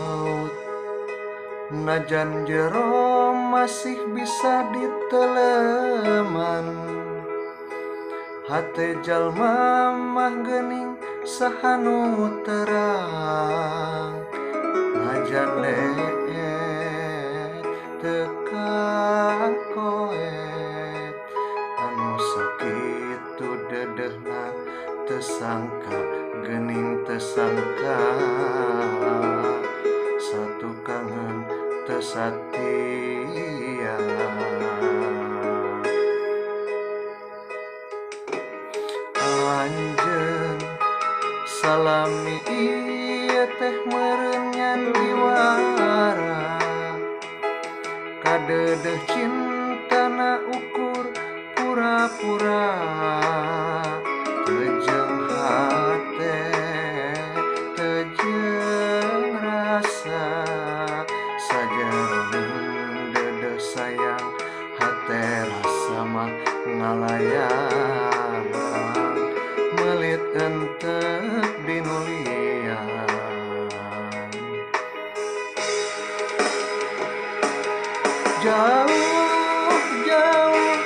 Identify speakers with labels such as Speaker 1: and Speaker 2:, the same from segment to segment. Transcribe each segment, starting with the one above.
Speaker 1: maut. Najan jero masih bisa diteleman, hate jalma mah geuning sahanu terang. Najan leet teu koet, anu sakitu dedehna tesangka geuning tesangka. Satu kangen tesatia, anjeun salami ieu teh meureun nyan diwara. Kadedeh cintana ukur pura-pura, teu hate teu rasa. Sajeroning dedeh sayang hate rasa mah ngalayang, melit entek dinulian. Jauh, jauh,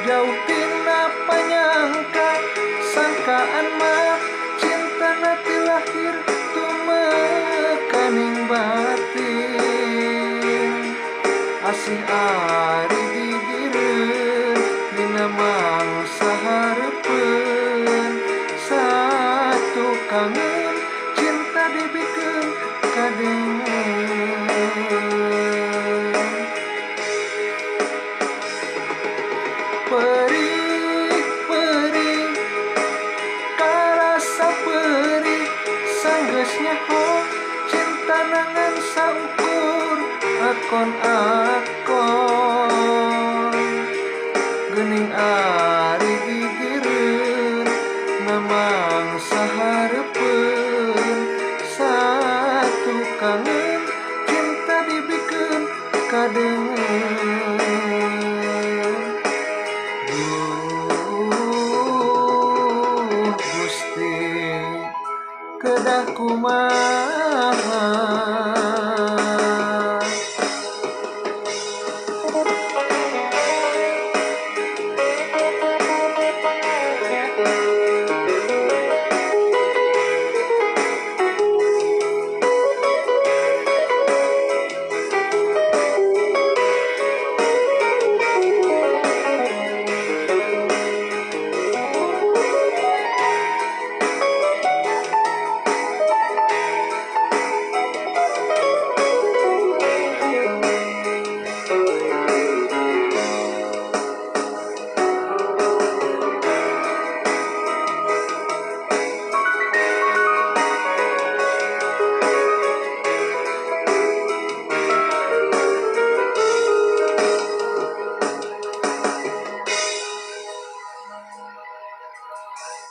Speaker 1: jauh tina panyangka, sangkaan mah cintana ti lahir tumekaning batin. Asih ari digireun dina mangsa hareupeun, satu kangen cinta dibikeun kadengen. Perih, perih, karasa perih, sanggeus nyaho cinta nangan saukur akon-akon. Geuning ari gigireun memang sahareupeun, satu kangen cinta dibikeun kadengen. Gusti kedah kumaha.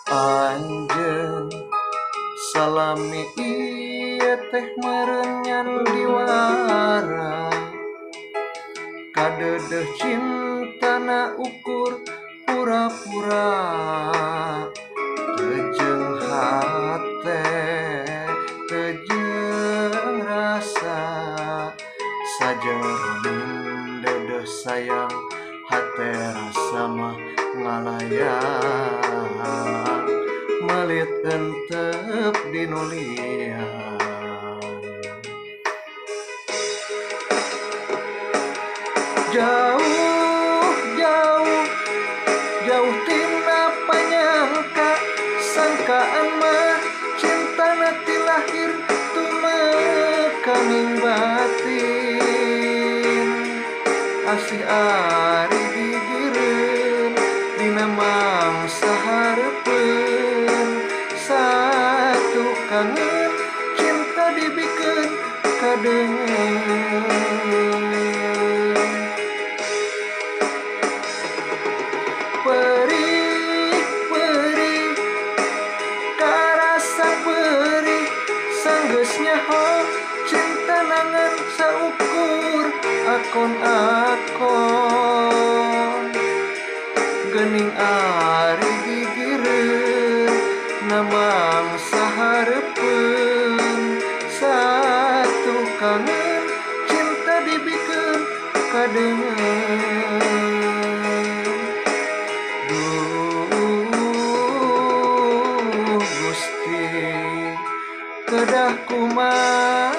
Speaker 1: Anjeun salami ieu teh meureun nyan diwara. Kadedeh cintana ukur pura-pura, teu hate teu rasa. Sajeroning dedeh sayang hate rasa mah ngalayang, melit entep dinulian. Jauh, jauh, jauh tina panyangka, sangkaan mah cintana ti lahir tumekaning batin. Asih ari gigireun dina mangsa hareupeun, satu kangen cinta dibikeun kadengen. Perih, perih, karasa perih, sanggeus nyaho cinta nangan saukur akon-akon. Geuning ari gigireun namang sahareupeun, satu kitu kangen cinta dibikeun kadengen. Duh Gusti kedah kumaha